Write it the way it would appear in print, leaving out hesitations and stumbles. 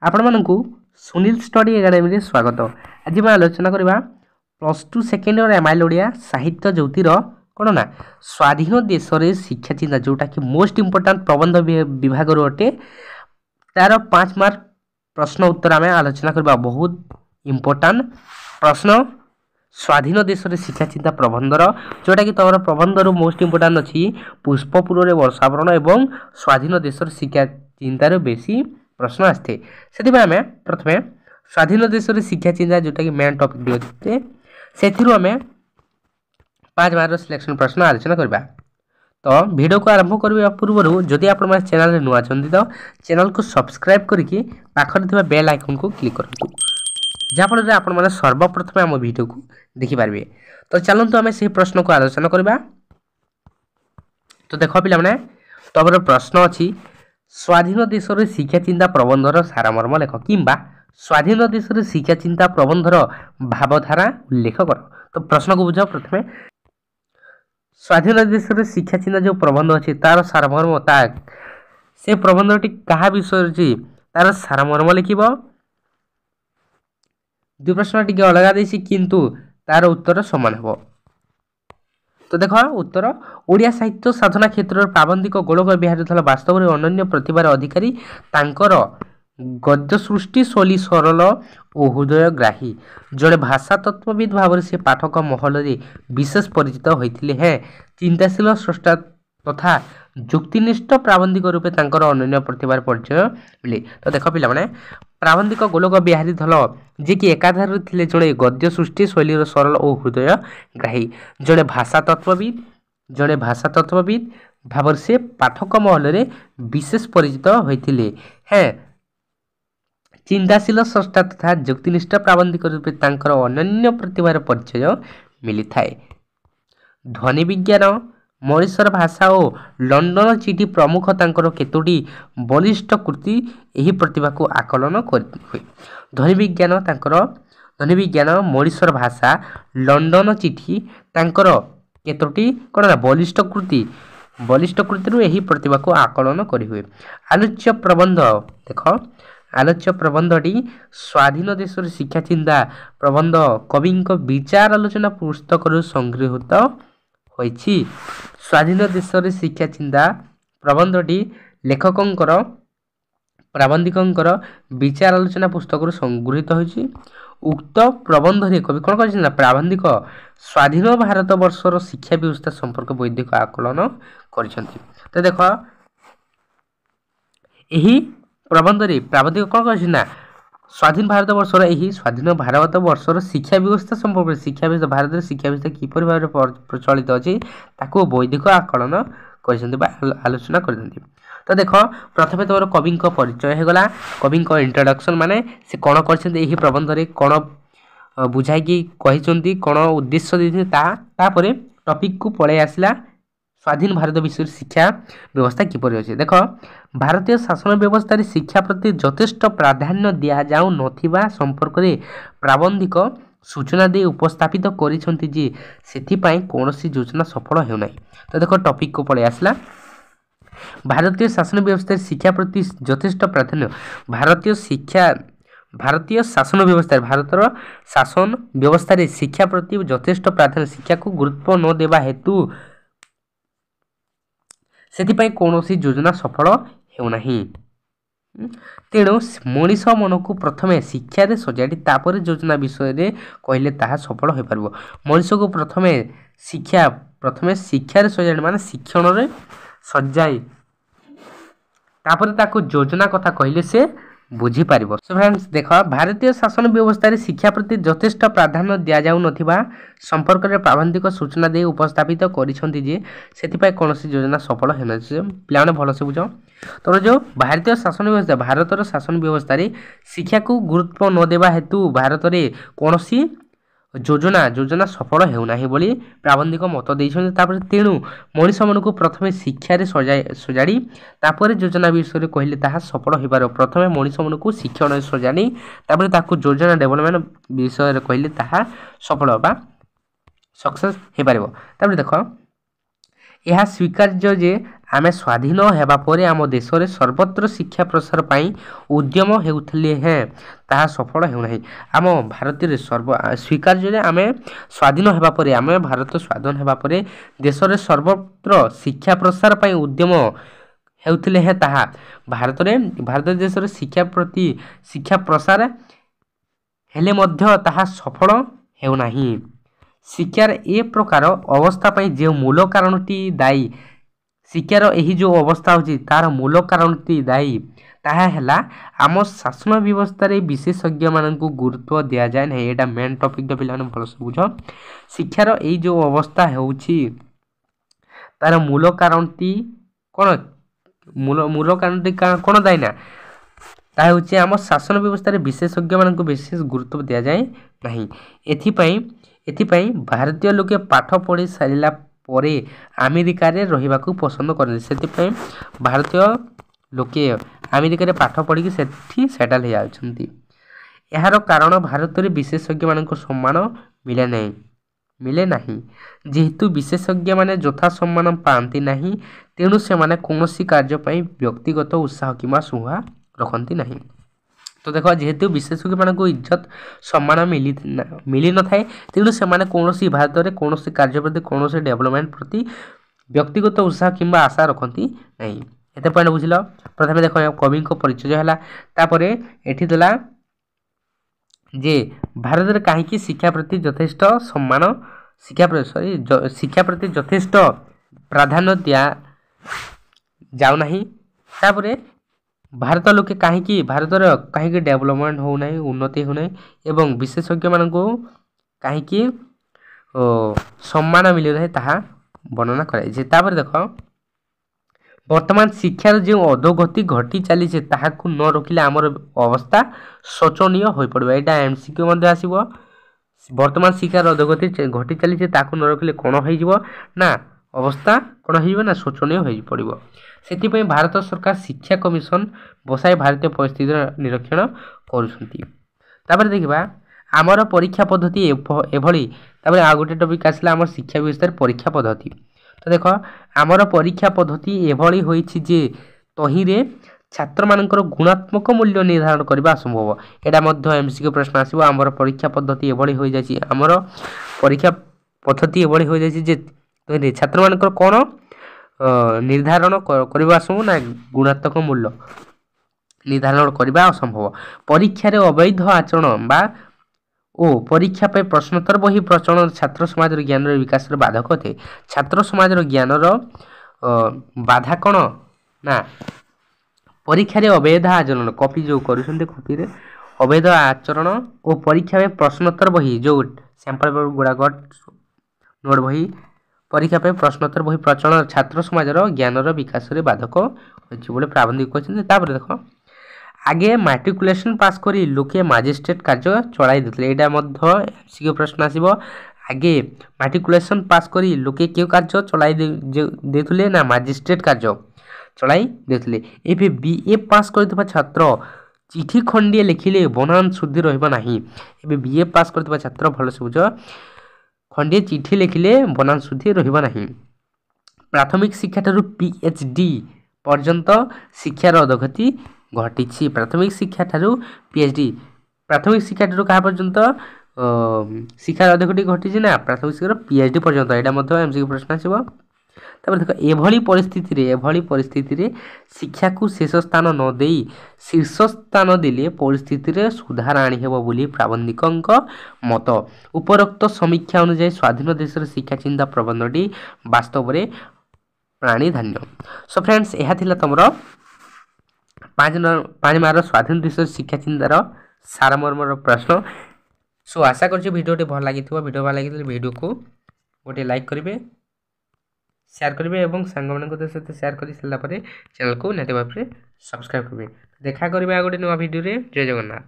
आपण मानकु Sunil study academy रे स्वागत। आज मैं आलोचना करबा +2 सेकेंड और एमआईएल ओडिया साहित्य ज्योतिर कोन ना स्वाधीन देश रे शिक्षा चिंता जोटा कि मोस्ट इंपोर्टेंट प्रबंध विभाग रो अटे तार 5 मार्क प्रश्न उत्तर आम आलोचना करबा। बहुत इंपोर्टेंट प्रश्न स्वाधीन देश रे शिक्षा चिंता प्रबंधर जोटा कि तमर प्रबंधर मोस्ट इंपोर्टेंट अछि पुष्पपुर रे वर्षावरण एवं स्वाधीन देश रे शिक्षा चिंतार बेसी प्रश्न आसते से आम प्रथमे स्वाधीन देश रे शिक्षा चिंता जोटा कि मेन टॉपिक दिए से आम 5 मार्क सिलेक्शन प्रश्न आलोचना करबा। तो वीडियो को आरंभ करबा पूर्व जदि आपण चैनल रे नुआ छथि तो चैनल को सब्सक्राइब करके पाखर थिबा बेल आइकन को क्लिक करंतु जाफल रे आपण माने सर्वप्रथम हम वीडियो को देखि पारबे। तो चलंतु आम से प्रश्न को आलोचना करबा। तो देखो पिला माने तबर प्रश्न अछि स्वाधीन देश रे शिक्षा चिंता प्रबंधर सारमर्म लेख किंबा स्वाधीन देश रे शिक्षा चिंता प्रबंधर भावधारा उल्लेख कर। तो प्रश्न को बुझाओ प्रथमे स्वाधीन देश रे शिक्षा चिंता जो प्रबंध अछि तार सारमर्म ता से प्रबंधटी कहा विषय अछि तार सारमर्म लिखिबो। दु प्रश्न टिके अलगा देसी किंतु तार उत्तर समान हेबो। तो देखो उत्तर ओडिया साहित्य साधना क्षेत्र प्राबंधिक गोलक बिहारी धल वास्तव में अनन्य प्रतिभार अधिकारी तांकर गद्य सृष्टि शैली सरल और हृदयग्राही जड़े भाषा तत्वविद भाव से पाठक महल में विशेष परिचित होते हैं। चिंताशील स्रष्टा तथा जुक्तिनिष्ठ प्राबंधिक रूपे तांकर अनन्य प्रतिभार परिचय मिले। तो देख पिला माने प्राबंधिक गोलक बिहारी धल जे कि एकाधार थिले जड़े गद्य सृष्टि शैली सरल और हृदयग्राही जड़े भाषा तत्वविद भाव से पाठक महल में विशेष परिचित होते हैं। चिंताशील स्रष्टा तथा जुक्तिनिष्ठ प्राबंधिक रूपे तांकर अनन्य प्रतिभार परिचय मिली थाए। ध्वनि विज्ञान मनीषर भाषा और लंडन चिठी प्रमुख तांकर केतोटी बलिष्ठ कृति यही प्रतिभा को आकलन हुए। ध्वनि विज्ञान मनीषर भाषा लंडन चिठी तांकर केतोटी कौन ना बलिष्ठ कृति यही प्रतिभा को आकलन करी हुए। आलोच्य प्रबंध देख आलोच्य प्रबंधटी स्वाधीन देश शिक्षा चिंता प्रबंध कवि विचार आलोचना पुस्तक संगृहीत होइछि। स्वाधीन देश शिक्षा चिंता प्रबंधटी लेखकंकर प्राबंधिकंकर विचार आलोचना पुस्तक संगृहीत होइछि। उक्त प्रबंध रे कवि कोन करछि ना प्राबंधिक स्वाधीन भारत वर्षर शिक्षा व्यवस्था संपर्क वैदिक आकलन करछन्ति। तो देखो एही प्रबंध रे प्राबंधिक कोन करछि ना स्वाधीन भारत वर्षर एही स्वाधीन भारत वर्षर शिक्षा व्यवस्था संपर्क शिक्षा व्यवस्था भारत रे शिक्षा व्यवस्था किपर भाव प्रचलित अछि ताको वैदिक आकलन करछन्ति बा आलोचना करछन्ति। तो देखो प्रथमे तोर कवि परिचय हेगला कवि इंट्रोडक्शन माने से कोन करछन्ति एही प्रबंध रे कोन बुझाई कि कहिसन्ति कोन उद्देश्य दिथि तापरे टॉपिक को पळे आसिला स्वाधीन भारत विषय शिक्षा व्यवस्था किपर अछि। देखो भारतीय शासन व्यवस्था रे शिक्षा प्रति यथेष्ट प्राधान्य दिया जाउ नथिबा संपर्क रे प्राबंधिक सूचना दे उपस्थापित करिसन्ति जे सेथि पई कोनोसी योजना सफल हेउ नै। तो देखो टॉपिक को पळे आसिला भारतीय शासन व्यवस्था शिक्षा प्रति यथेष्ट प्राधान्य भारतीय शासन व्यवस्था भारतर शासन व्यवस्था रे शिक्षा प्रति यथेष्ट प्राधान्य शिक्षा को गुरुत्व न देबा हेतु सेथि पई कोनोसी योजना सफल हेउ नाही। तेणु मनीष मन को प्रथमे शिक्षा रे सजाड़ी तापर योजना विषय रे कहले ताहा सफल होई परबो। मनीष को प्रथमे शिक्षा रे सजाड़ी माने शिक्षण रे सजाई तापर ताको योजना कथा कहले से बुझी पारिबो। सो फ्रेंड्स देखो भारतीय शासन व्यवस्था रे शिक्षा प्रति यथेष्ट प्राधान्य दिया जाउ नथिबा संपर्क रे प्राबंधिक सूचना दे उपस्थापित करिसन्ति जे सेति पय कोनोसी योजना सफल हेना से प्लान भलो से बुझो। तो जो भारतीय शासन व्यवस्था भारतर शासन व्यवस्था रे शिक्षा को गुरुत्व न देबा हेतु भारत रे कोनोसी योजना सफल हेउ नाही बोली प्राबंधिक मत दैछन। तापर तेणु मनीष मन को प्रथमे शिक्षा रे सजाड़ी तापर योजना विषय रे कहले ताहा सफल होइबार प्रथमे मनीष मन को शिक्षण रे सजाड़ी तापर ताको योजना डेवलपमेंट विषय रे कहले ताहा सफल होबा सक्सेस हे पारिबो। तापर देखो ଏହା ସ୍ୱୀକାର୍ଯ୍ୟ ଯେ ଆମେ ସ୍ୱାଧୀନ ହେବା ପରେ ଆମ ଦେଶରେ ସର୍ବତ୍ର ଶିକ୍ଷା ପ୍ରସାର ପାଇଁ ଉଦ୍ୟମ ହେଉଥିଲେ ହେଁ ତାହା ସଫଳ ହେଉନାହିଁ। ଆମ ଭାରତରେ ସ୍ୱୀକାର୍ଯ୍ୟ ଯେ ଆମେ ସ୍ୱାଧୀନ ହେବା ପରେ ଭାରତ ସ୍ୱାଧୀନ ହେବା ପରେ ଦେଶରେ ସର୍ବତ୍ର ଶିକ୍ଷା ପ୍ରସାର ପାଇଁ ଉଦ୍ୟମ ହେଉଥିଲେ ହେଁ ତାହା ଭାରତ ଦେଶରେ ଶିକ୍ଷା ପ୍ରସାର ହେଲେ ମଧ୍ୟ ତାହା ସଫଳ ହେଉନାହିଁ। ଶିକ୍ଷାର ଏ ପ୍ରକାର ଅବସ୍ଥା ପାଇଁ ଯେଉଁ ମୂଳ କାରଣଟି ଦାୟୀ, ଶିକ୍ଷାର ଏହି ଯେଉଁ ଅବସ୍ଥା ହେଉଛି ତାର ମୂଳ କାରଣଟି ଦାୟୀ, ତାହା ହେଲା ଆମ ଶାସନ ବ୍ୟବସ୍ଥାରେ ବିଶେଷଜ୍ଞମାନଙ୍କୁ ଗୁରୁତ୍ୱ ଦିଆଯାଏ ନାହିଁ। ଏଇଟା ମେନ୍ ଟପିକ୍ଟା ପିଲାମାନେ ଭଲସେ ବୁଝ। ଶିକ୍ଷାର ଏଇ ଯେଉଁ ଅବସ୍ଥା ହେଉଛି ତାର ମୂଳ କାରଣଟି କ'ଣ? ମୂଳ କାରଣଟି କ'ଣ ଦାୟୀ ନା ତାହା ହେଉଛି ଆମ ଶାସନ ବ୍ୟବସ୍ଥାରେ ବିଶେଷଜ୍ଞମାନଙ୍କୁ ବିଶେଷ ଗୁରୁତ୍ୱ ଦିଆଯାଏ ନାହିଁ। ଏଥିପାଇଁ ଭାରତୀୟ ଲୋକେ ପାଠ ପଢ଼ି ସାରିଲା ପରେ ଆମେରିକାରେ ରହିବାକୁ ପସନ୍ଦ କରନ୍ତି। ସେଥିପାଇଁ ଭାରତୀୟ ଲୋକେ ଆମେରିକାରେ ପାଠ ପଢ଼ିକି ସେଠି ସେଟଲ୍ ହେଇଯାଉଛନ୍ତି। ଏହାର କାରଣ ଭାରତରେ ବିଶେଷଜ୍ଞମାନଙ୍କ ସମ୍ମାନ ମିଳେ ନାହିଁ। ଯେହେତୁ ବିଶେଷଜ୍ଞମାନେ ଯଥା ସମ୍ମାନ ପାଆନ୍ତି ନାହିଁ, ତେଣୁ ସେମାନେ କୌଣସି କାର୍ଯ୍ୟ ପାଇଁ ବ୍ୟକ୍ତିଗତ ଉତ୍ସାହ କିମ୍ବା ସ୍ପୃହା ରଖନ୍ତି ନାହିଁ। ତ ଦେଖ, ଯେହେତୁ ବିଶେଷଜ୍ଞମାନଙ୍କୁ ଇଜ୍ଜତ ସମ୍ମାନ ମିଳିନଥାଏ, ତେଣୁ ସେମାନେ ଭାରତରେ କୌଣସି କାର୍ଯ୍ୟ ପ୍ରତି କୌଣସି ଡେଭଲପମେଣ୍ଟ ପ୍ରତି ବ୍ୟକ୍ତିଗତ ଉତ୍ସାହ କିମ୍ବା ଆଶା ରଖନ୍ତି ନାହିଁ। ଏତେ ପଏଣ୍ଟ ବୁଝିଲ। ପ୍ରଥମେ ଦେଖ କବିଙ୍କ ପରିଚୟ ହେଲା, ତାପରେ ଏଠି ଦେଲା ଯେ ଭାରତରେ କାହିଁକି ଶିକ୍ଷା ପ୍ରତି ଯଥେଷ୍ଟ ପ୍ରାଧାନ୍ୟ ଦିଆଯାଉନାହିଁ। ତାପରେ ଭାରତର କାହିଁକି ଡେଭଲପମେଣ୍ଟ ହେଉନାହିଁ, ଉନ୍ନତି ହେଉନାହିଁ ଏବଂ ବିଶେଷଜ୍ଞମାନଙ୍କୁ କାହିଁକି ସମ୍ମାନ ମିଳୁନାହିଁ ତାହା ବର୍ଣ୍ଣନା କରାଯାଇଛି। ତାପରେ ଦେଖ, ବର୍ତ୍ତମାନ ଶିକ୍ଷାର ଯେଉଁ ଅଧୋଗତି ଘଟି ଚାଲିଛି ତାହାକୁ ନ ରୋକିଲେ ଆମର ଅବସ୍ଥା ଶୋଚନୀୟ ହୋଇପଡ଼ିବ। ଏଇଟା MCQ ମଧ୍ୟ ଆସିବ। ବର୍ତ୍ତମାନ ଶିକ୍ଷାର ଅଧୋଗତି ଘଟି ଚାଲିଛି, ତାକୁ ନ ରୋକିଲେ କ'ଣ ହେଇଯିବ ନା ଅବସ୍ଥା କ'ଣ ହେଇଯିବ ନା ଶୋଚନୀୟ ହୋଇପଡ଼ିବ। ସେଥିପାଇଁ ଭାରତ ସରକାର ଶିକ୍ଷା କମିଶନ ବସାଇ ଭାରତୀୟ ପରିସ୍ଥିତିର ନିରୀକ୍ଷଣ କରୁଛନ୍ତି। ତାପରେ ଦେଖିବା ଆମର ପରୀକ୍ଷା ପଦ୍ଧତି ଏଭଳି। ତାପରେ ଆଉ ଗୋଟେ ଟପିକ୍ ଆସିଲା ଆମର ଶିକ୍ଷା ବ୍ୟବସ୍ଥାରେ ପରୀକ୍ଷା ପଦ୍ଧତି। ତ ଦେଖ, ଆମର ପରୀକ୍ଷା ପଦ୍ଧତି ଏଭଳି ହୋଇଛି ଯେ ତହିଁରେ ଛାତ୍ରମାନଙ୍କର ଗୁଣାତ୍ମକ ମୂଲ୍ୟ ନିର୍ଦ୍ଧାରଣ କରିବା ଅସମ୍ଭବ। ଏଇଟା ମଧ୍ୟ MCQ ପ୍ରଶ୍ନ ଆସିବ। ଆମର ପରୀକ୍ଷା ପଦ୍ଧତି ଏଭଳି ହୋଇଯାଇଛି ଯେ ତହିଁରେ ଛାତ୍ରମାନଙ୍କର କ'ଣ ନିର୍ଦ୍ଧାରଣ କରିବା ଅସମ୍ଭବ ନା ଗୁଣାତ୍ମକ ମୂଲ୍ୟ ନିର୍ଦ୍ଧାରଣ କରିବା ଅସମ୍ଭବ। ପରୀକ୍ଷାରେ ଅବୈଧ ଆଚରଣ ଓ ପରୀକ୍ଷା ପାଇଁ ପ୍ରଶ୍ନୋତ୍ତର ବହି ପ୍ରଚଳନ ଛାତ୍ର ସମାଜର ଜ୍ଞାନର ବିକାଶରେ ବାଧକ ଅଟେ। ଛାତ୍ର ସମାଜର ଜ୍ଞାନର ବାଧା କ'ଣ ନା ପରୀକ୍ଷାରେ ଅବୈଧ ଆଚରଣ, କପି ଯେଉଁ କରୁଛନ୍ତି କପିରେ ଅବୈଧ ଆଚରଣ ଓ ପରୀକ୍ଷା ପାଇଁ ପ୍ରଶ୍ନୋତ୍ତର ବହି ଯେଉଁ ସାମ୍ପଲ୍ ଗୁଡ଼ାକ ନୋଟ୍ ବହି ପରୀକ୍ଷା ପାଇଁ ପ୍ରଶ୍ନୋତ୍ତର ବହି ପ୍ରଚଳନ ଛାତ୍ର ସମାଜର ଜ୍ଞାନର ବିକାଶରେ ବାଧକ ହୋଇଛି ବୋଲି ପ୍ରାବନ୍ଧିକ କହିଛନ୍ତି। ତାପରେ ଦେଖ, ଆଗେ ମାଟ୍ରିକୁଲେସନ୍ ପାସ୍ କରି ଲୋକେ ମାଜିଷ୍ଟ୍ରେଟ୍ କାର୍ଯ୍ୟ ଚଳାଇ ଦେଉଥିଲେ। ଏଇଟା ମଧ୍ୟ MCQ ପ୍ରଶ୍ନ ଆସିବ। ଆଗେ ମାଟ୍ରିକୁଲେସନ୍ ପାସ୍ କରି ଲୋକେ କେଉଁ କାର୍ଯ୍ୟ ଚଳାଇ ଦେଉଥିଲେ ନା ମାଜିଷ୍ଟ୍ରେଟ୍ କାର୍ଯ୍ୟ ଚଳାଇ ଦେଉଥିଲେ। ଏବେ BA ପାସ୍ କରିଥିବା ଛାତ୍ର ଚିଠି ଖଣ୍ଡିଏ ଲେଖିଲେ ବନାନ ଶୁଦ୍ଧି ରହିବ ନାହିଁ। ଏବେ BA ପାସ୍ କରିଥିବା ଛାତ୍ର ଭଲସେ ବୁଝ, ଖଣ୍ଡିଏ ଚିଠି ଲେଖିଲେ ବନାନ ଶୁଦ୍ଧି ରହିବ ନାହିଁ। ପ୍ରାଥମିକ ଶିକ୍ଷାଠାରୁ PhD ପର୍ଯ୍ୟନ୍ତ ଶିକ୍ଷାର ଅଧୋଗତି ଘଟିଛି। ପ୍ରାଥମିକ ଶିକ୍ଷାଠାରୁ କାହା ପର୍ଯ୍ୟନ୍ତ ଶିକ୍ଷାର ଅଧୋଗତି ଘଟିଛି ନା ପ୍ରାଥମିକ ଶିକ୍ଷାର PhD ପର୍ଯ୍ୟନ୍ତ। ଏଇଟା ମଧ୍ୟ MCQ ପ୍ରଶ୍ନ ଆସିବ। ତାପରେ ଦେଖ, ଏଭଳି ପରିସ୍ଥିତିରେ ଶିକ୍ଷାକୁ ଶେଷ ସ୍ଥାନ ନ ଦେଇ ଶୀର୍ଷ ସ୍ଥାନ ଦେଲେ ପରିସ୍ଥିତିରେ ସୁଧାର ଆଣିହେବ ବୋଲି ପ୍ରାବନ୍ଧିକଙ୍କ ମତ। ଉପରୋକ୍ତ ସମୀକ୍ଷା ଅନୁଯାୟୀ ସ୍ୱାଧୀନ ଦେଶର ଶିକ୍ଷା ଚିନ୍ତା ପ୍ରବନ୍ଧଟି ବାସ୍ତବରେ ପ୍ରାଣୀଧାନ୍ୟ। ସୋ ଫ୍ରେଣ୍ଡସ୍, ଏହା ଥିଲା ତୁମର 5 ମାର୍କର ସ୍ୱାଧୀନ ଦେଶର ଶିକ୍ଷା ଚିନ୍ତାର ସାରମର୍ମର ପ୍ରଶ୍ନ। ସୋ ଆଶା କରୁଛି ଭିଡ଼ିଓଟି ଭଲ ଲାଗିଥିବ। ଭିଡ଼ିଓ ଭଲ ଲାଗିଥିଲେ ଭିଡ଼ିଓକୁ ଗୋଟେ ଲାଇକ୍ କରିବେ, ସେୟାର କରିବେ ଏବଂ ସାଙ୍ଗମାନଙ୍କ ସହିତ ସେୟାର କରି ସାରିଲା ପରେ ଚ୍ୟାନେଲକୁ ନିହାତି ଭାବରେ ସବସ୍କ୍ରାଇବ୍ କରିବେ। ଦେଖା କରିବେ ଆଉ ଗୋଟେ ନୂଆ ଭିଡ଼ିଓରେ। ଜୟ ଜଗନ୍ନାଥ।